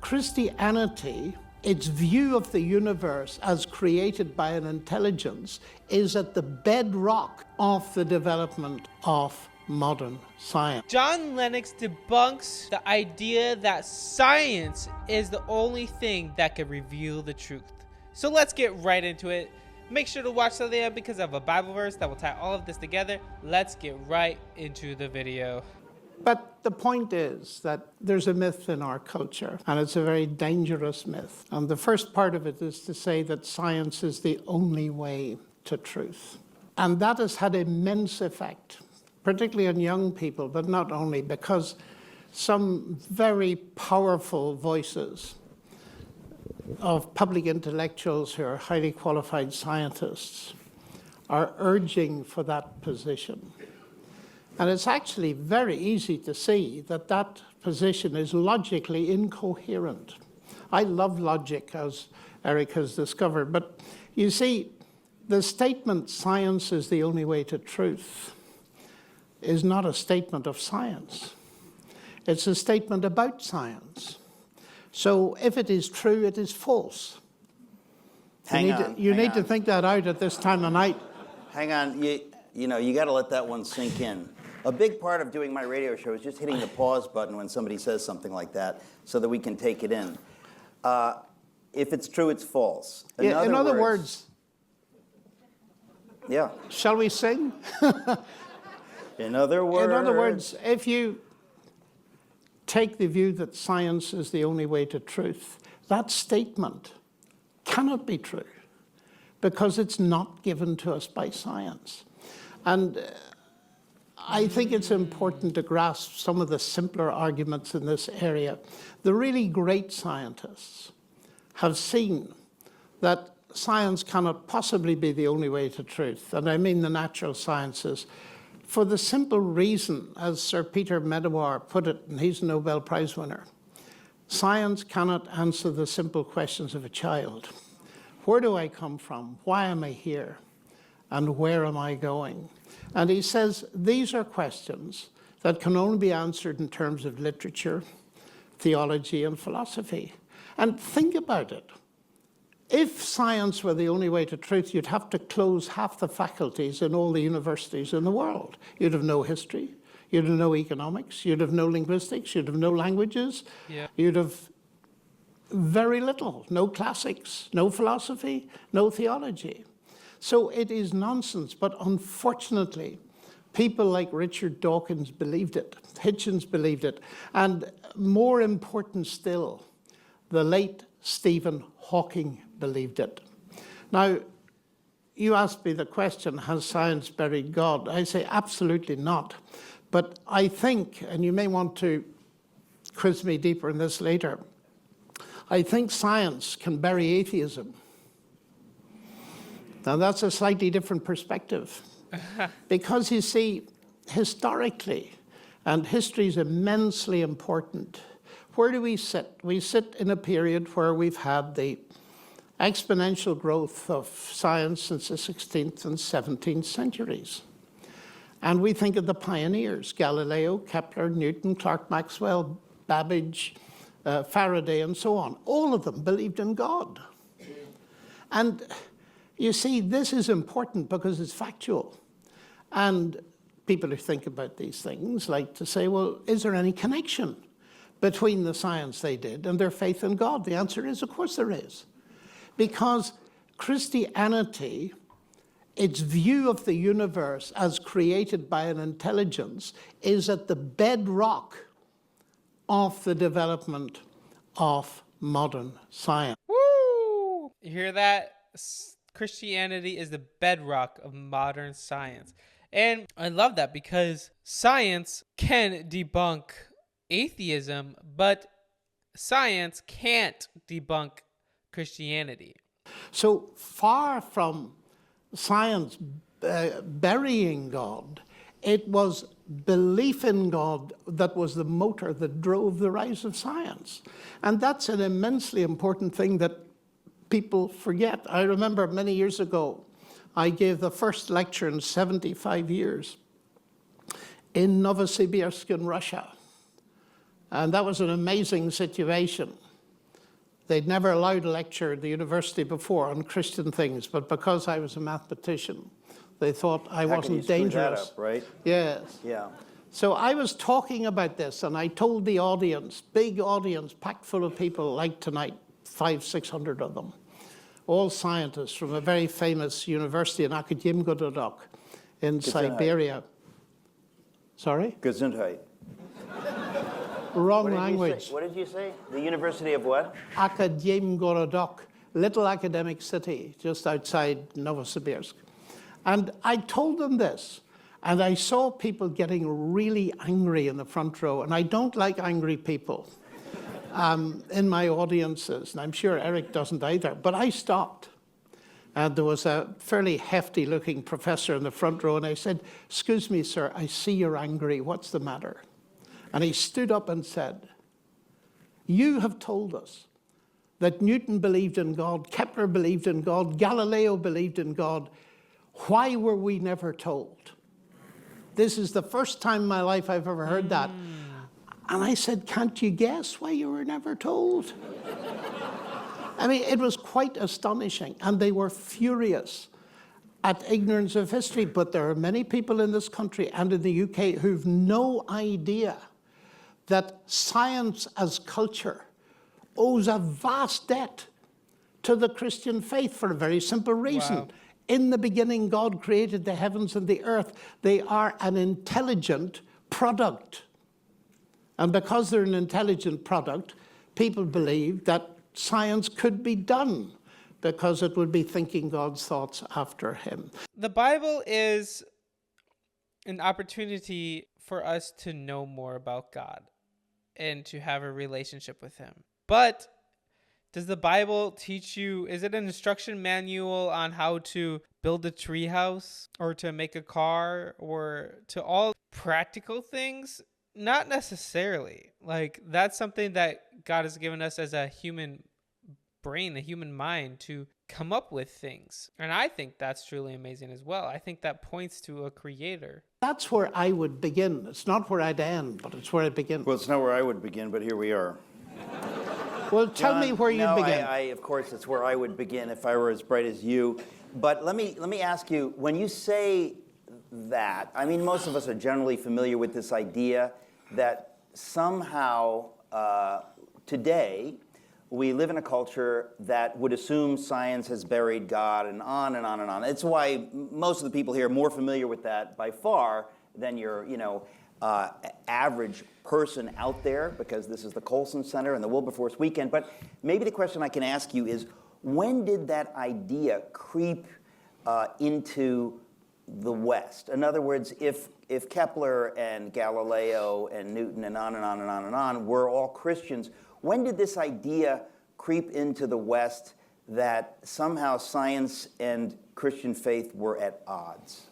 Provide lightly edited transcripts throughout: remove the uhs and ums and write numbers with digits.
Christianity, its view of the universe as created by an intelligence, is at the bedrock of the development of modern science. John Lennox debunks the idea that science is the only thing that can reveal the truth. So let's get right into it. Make sure to watch till the end because I have a Bible verse that will tie all of this together. Let's get right into the video. But the point is that there's a myth in our culture, and it's a very dangerous myth. And the first part of it is to say that science is the only way to truth. And that has had immense effect, particularly on young people, but not only, because some very powerful voices of public intellectuals who are highly qualified scientists are urging for that position. And it's actually very easy to see that that position is logically incoherent. I love logic, as Eric has discovered, but you see, the statement, science is the only way to truth, is not a statement of science. It's a statement about science. So if it is true, it is false. You need to think that out at this time of night. Hang on, you know, you got to let that one sink in. A big part of doing my radio show is just hitting the pause button when somebody says something like that so that we can take it in. If it's true, it's false. In other words, yeah. Shall we sing? In other words, if you take the view that science is the only way to truth, that statement cannot be true because it's not given to us by science. And I think it's important to grasp some of the simpler arguments in this area. The really great scientists have seen that science cannot possibly be the only way to truth, and I mean the natural sciences, for the simple reason, as Sir Peter Medawar put it, and he's a Nobel Prize winner, science cannot answer the simple questions of a child. Where do I come from? Why am I here? And where am I going? And he says these are questions that can only be answered in terms of literature, theology, and philosophy. And think about it. If science were the only way to truth, you'd have to close half the faculties in all the universities in the world. You'd have no history, you'd have no economics, you'd have no linguistics, you'd have no languages, you'd have very little, no classics, no philosophy, no theology. So it is nonsense, but unfortunately, people like Richard Dawkins believed it, Hitchens believed it, and more important still, the late Stephen Hawking believed it. Now, you asked me the question, has science buried God? I say absolutely not. But I think, and you may want to quiz me deeper in this later, I think science can bury atheism. Now, that's a slightly different perspective. Because you see, historically, and history is immensely important, where do we sit? We sit in a period where we've had the exponential growth of science since the 16th and 17th centuries. And we think of the pioneers, Galileo, Kepler, Newton, Clerk Maxwell, Babbage, Faraday, and so on. All of them believed in God. And you see, this is important because it's factual. And people who think about these things like to say, well, is there any connection between the science they did and their faith in God? The answer is, of course there is. Because Christianity, its view of the universe as created by an intelligence, is at the bedrock of the development of modern science. Woo! You hear that? Christianity is the bedrock of modern science. And I love that because science can debunk atheism, but science can't debunk Christianity. So far from science burying God, it was belief in God that was the motor that drove the rise of science. And that's an immensely important thing that people forget. I remember many years ago, I gave the first lecture in 75 years in Novosibirsk in Russia. And that was an amazing situation. They'd never allowed a lecture at the university before on Christian things, but because I was a mathematician, they thought I How can you wasn't screw dangerous. that up, right? Yes. Yeah. So I was talking about this, and I told the audience, big audience, packed full of people like tonight, 500-600 of them, all scientists from a very famous university in Akademia in Siberia. Sorry? Gesundheit. Wrong What did you language. say? What did you say? The University of what? Akademia, little academic city just outside Novosibirsk. And I told them this, and I saw people getting really angry in the front row, and I don't like angry people in my audiences, and I'm sure Eric doesn't either, but I stopped. And there was a fairly hefty-looking professor in the front row, and I said, "Excuse me, sir, I see you're angry. What's the matter?" And he stood up and said, "You have told us that Newton believed in God, Kepler believed in God, Galileo believed in God. Why were we never told?" This is the first time in my life I've ever heard that. And I said, "Can't you guess why you were never told?" I mean, it was quite astonishing, and they were furious at ignorance of history. But there are many people in this country and in the UK who've no idea that science as culture owes a vast debt to the Christian faith for a very simple reason. Wow. In the beginning, God created the heavens and the earth. They are an intelligent product. And because they're an intelligent product, people believe that science could be done because it would be thinking God's thoughts after him. The Bible is an opportunity for us to know more about God and to have a relationship with him. But does the Bible teach you, is it an instruction manual on how to build a treehouse or to make a car or to all practical things? Not necessarily. Like, that's something that God has given us as a human brain, a human mind, to come up with things. And I think that's truly amazing as well. I think that points to a creator. That's where I would begin. It's not where I'd end, but it's where I'd begin. Well, it's not where I would begin, but here we are. Well, tell me where you'd begin. Of course, it's where I would begin if I were as bright as you. But let me ask you, when you say that, I mean, most of us are generally familiar with this idea that somehow today we live in a culture that would assume science has buried God, and on and on and on. It's why most of the people here are more familiar with that by far than your, average person out there, because this is the Colson Center and the Wilberforce Weekend. But maybe the question I can ask you is, when did that idea creep into the West? In other words, if Kepler and Galileo and Newton and on and on and on and on were all Christians, when did this idea creep into the West that somehow science and Christian faith were at odds?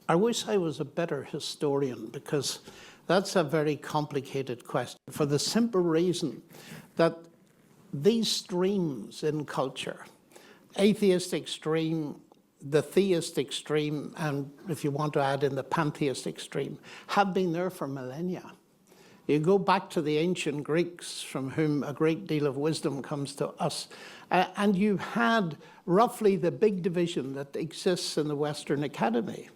I wish I was a better historian, because that's a very complicated question, for the simple reason that these streams in culture, atheistic stream, the theistic stream, and if you want to add in the pantheistic stream, have been there for millennia. You go back to the ancient Greeks, from whom a great deal of wisdom comes to us, and you had roughly the big division that exists in the Western Academy.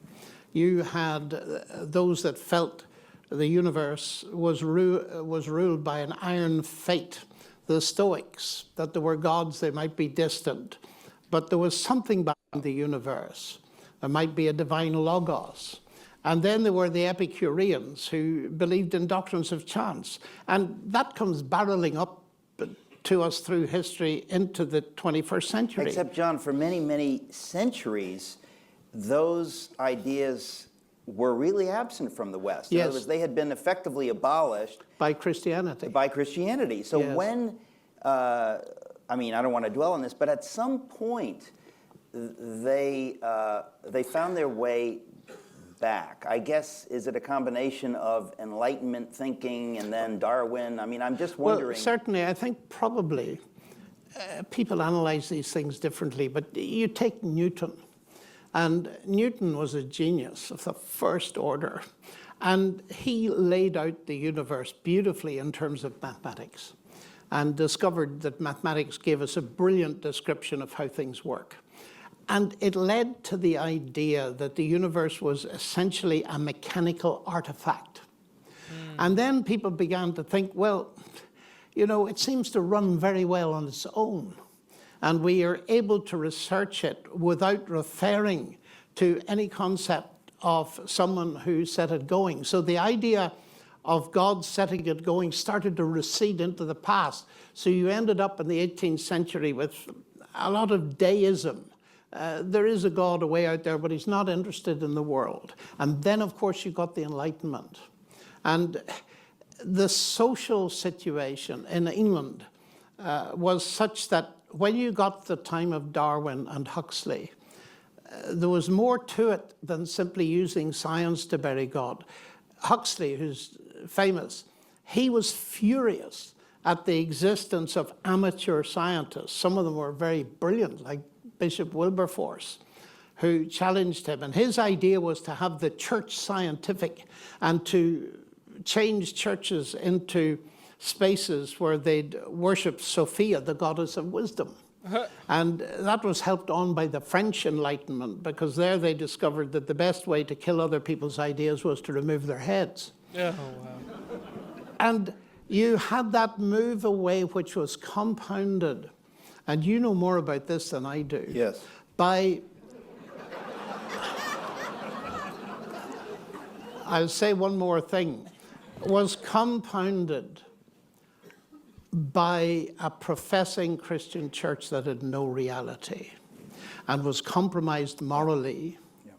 You had those that felt the universe was ruled by an iron fate, the Stoics, that there were gods, they might be distant, but there was something behind the universe. There might be a divine logos. And then there were the Epicureans, who believed in doctrines of chance. And that comes barreling up to us through history into the 21st century. Except, John, for many, many centuries, those ideas were really absent from the West. In Yes. other words, they had been effectively abolished By Christianity. So Yes. when, I don't want to dwell on this, but at some point, they found their way back. I guess, is it a combination of Enlightenment thinking and then Darwin? I mean, I'm just wondering. Well, certainly, I think probably people analyze these things differently, but you take Newton, and Newton was a genius of the first order, and he laid out the universe beautifully in terms of mathematics. and discovered that mathematics gave us a brilliant description of how things work. And it led to the idea that the universe was essentially a mechanical artifact. And then people began to think, well, you know, it seems to run very well on its own. And we are able to research it without referring to any concept of someone who set it going. So the idea of God setting it going started to recede into the past. So you ended up in the 18th century with a lot of deism. There is a God away out there, but he's not interested in the world. And then, of course, you got the Enlightenment. And the social situation in England was such that when you got the time of Darwin and Huxley, there was more to it than simply using science to bury God. Huxley, who's famous, he was furious at the existence of amateur scientists. Some of them were very brilliant, like Bishop Wilberforce, who challenged him. And his idea was to have the church scientific and to change churches into spaces where they'd worship Sophia, the goddess of wisdom. And that was helped on by the French Enlightenment, because there they discovered that the best way to kill other people's ideas was to remove their heads. Oh, wow. And you had that move away, which was compounded, and you know more about this than I do. Yes. By, I'll say one more thing, was compounded by a professing Christian church that had no reality and was compromised morally. Yeah.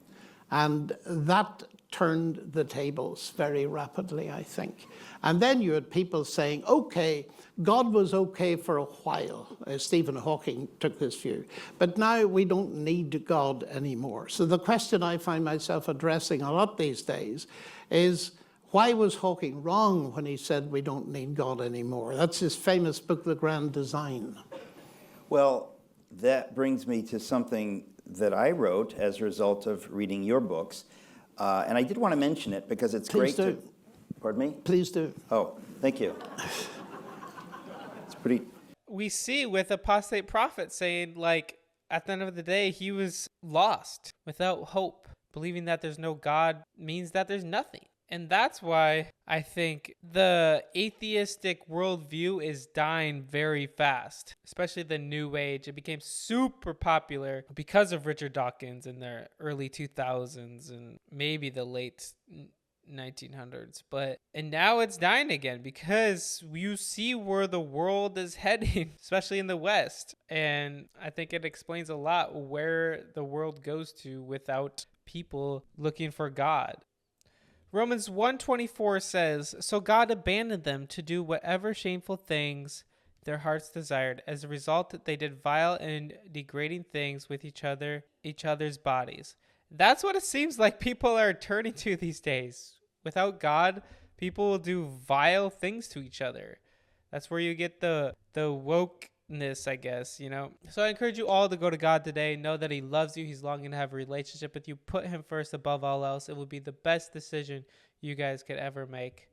And that turned the tables very rapidly, I think. And then you had people saying, okay, God was okay for a while. Stephen Hawking took this view. But now we don't need God anymore. So the question I find myself addressing a lot these days is, why was Hawking wrong when he said we don't need God anymore? That's his famous book, The Grand Design. Well, that brings me to something that I wrote as a result of reading your books. And I did want to mention it because it's Please great do. to... Pardon me? Please do. Oh, thank you. It's pretty... We see with apostate prophet saying, like, at the end of the day, he was lost without hope. Believing that there's no God means that there's nothing. And that's why I think the atheistic worldview is dying very fast, especially the New Age. It became super popular because of Richard Dawkins in the early 2000s and maybe the late 1900s. And now it's dying again because you see where the world is heading, especially in the West. And I think it explains a lot where the world goes to without people looking for God. Romans 1:24 says, "So God abandoned them to do whatever shameful things their hearts desired. As a result, they did vile and degrading things with each other's bodies." That's what it seems like people are turning to these days. Without God, people will do vile things to each other. That's where you get the wokeness, I guess, you know. So I encourage you all to go to God today. Know that he loves you. He's longing to have a relationship with you. Put him first above all else. It will be the best decision you guys could ever make.